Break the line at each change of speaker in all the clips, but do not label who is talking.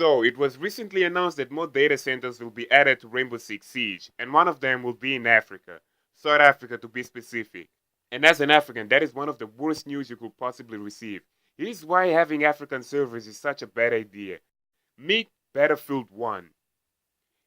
So, it was recently announced that more data centers will be added to Rainbow Six Siege, and one of them will be in Africa. South Africa to be specific. And as an African, that is one of the worst news you could possibly receive. Here's why having African servers is such a bad idea. Meet Battlefield 1.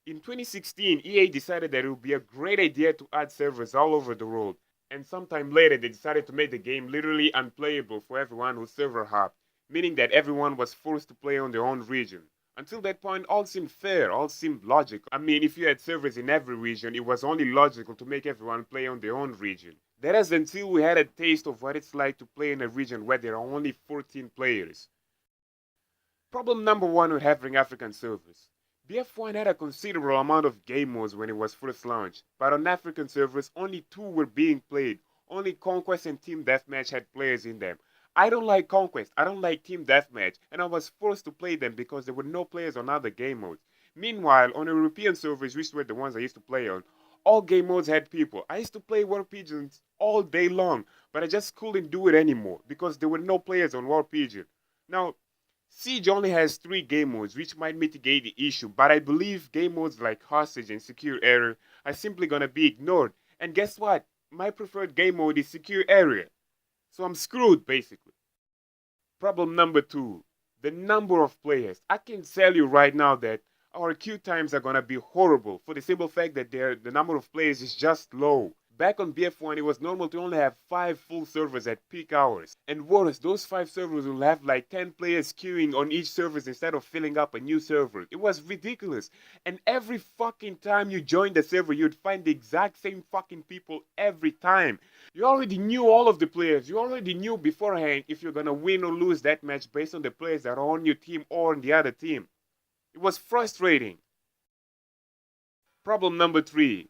In 2016, EA decided that it would be a great idea to add servers all over the world, and sometime later they decided to make the game literally unplayable for everyone who server hopped, meaning that everyone was forced to play on their own region. Until that point, all seemed fair, all seemed logical. I mean, if you had servers in every region, it was only logical to make everyone play on their own region. That is until we had a taste of what it's like to play in a region where there are only 14 players. Problem number one with having African servers. BF1 had a considerable amount of game modes when it was first launched, but on African servers only two were being played. Only Conquest and Team Deathmatch had players in them. I don't like Conquest, I don't like Team Deathmatch, and I was forced to play them because there were no players on other game modes. Meanwhile, on European servers, which were the ones I used to play on, all game modes had people. I used to play War Pigeons all day long, but I just couldn't do it anymore because there were no players on War Pigeon. Now, Siege only has 3 game modes, which might mitigate the issue, but I believe game modes like Hostage and Secure Area are simply gonna be ignored. And guess what? My preferred game mode is Secure Area. So I'm screwed, basically. Problem number 2. The number of players. I can tell you right now that our queue times are gonna be horrible for the simple fact that the number of players is just low. Back on BF1, it was normal to only have 5 full servers at peak hours. And worse, those 5 servers will have like 10 players queuing on each server instead of filling up a new server. It was ridiculous. And every fucking time you joined the server, you'd find the exact same fucking people every time. You already knew all of the players. You already knew beforehand if you're gonna win or lose that match based on the players that are on your team or on the other team. It was frustrating. Problem number 3.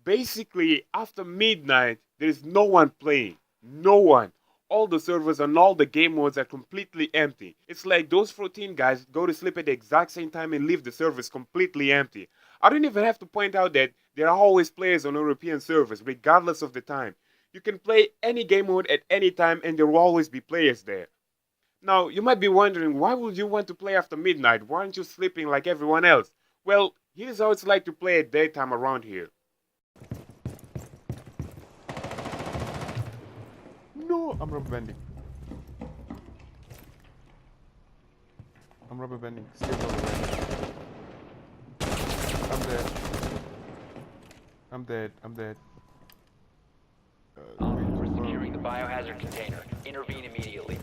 Basically, after midnight, there is no one playing. No one. All the servers and all the game modes are completely empty. It's like those 14 guys go to sleep at the exact same time and leave the servers completely empty. I don't even have to point out that there are always players on European servers, regardless of the time. You can play any game mode at any time and there will always be players there. Now, you might be wondering, why would you want to play after midnight? Why aren't you sleeping like everyone else? Well, here's how it's like to play at daytime around here. No, I'm rubber banding. I'm rubber banding. Still rubber banding. I'm dead. I'm dead. I'm dead.
We're securing the biohazard container. Intervene immediately.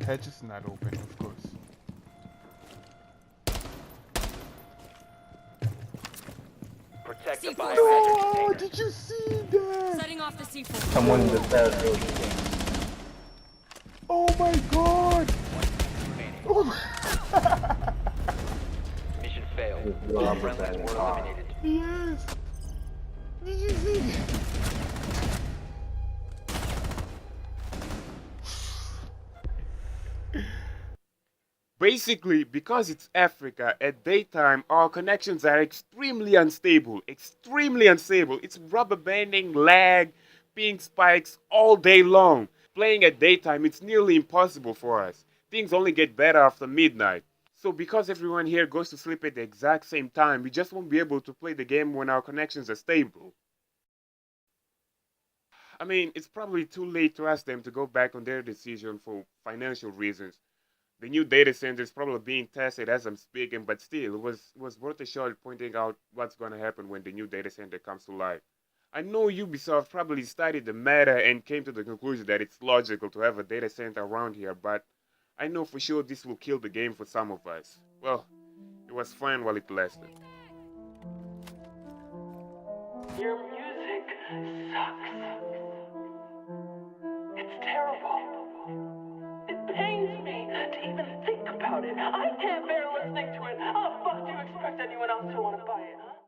Hatch is not open, of course.
Protect the
C4.
biohazard container.
Oh, did you see that?
Setting off the C4.
Someone in the battlefield.
Oh my god!
Remaining.
Oh my
Mission failed.
Well,
All friendlies were eliminated.
yes! Did you see that? Basically, because it's Africa, at daytime our connections are extremely unstable. Extremely unstable. It's rubber banding, lag, ping spikes all day long. Playing at daytime, it's nearly impossible for us. Things only get better after midnight. So because everyone here goes to sleep at the exact same time, we just won't be able to play the game when our connections are stable. I mean, it's probably too late to ask them to go back on their decision for financial reasons. The new data center is probably being tested as I'm speaking, but still, it was worth a shot pointing out what's going to happen when the new data center comes to life. I know Ubisoft probably studied the matter and came to the conclusion that it's logical to have a data center around here, but I know for sure this will kill the game for some of us. Well, it was fun while it lasted.
Your music sucks. It's terrible. It pains me to even think about it. I can't bear listening to it. How the fuck do you expect anyone else to want to buy it, huh?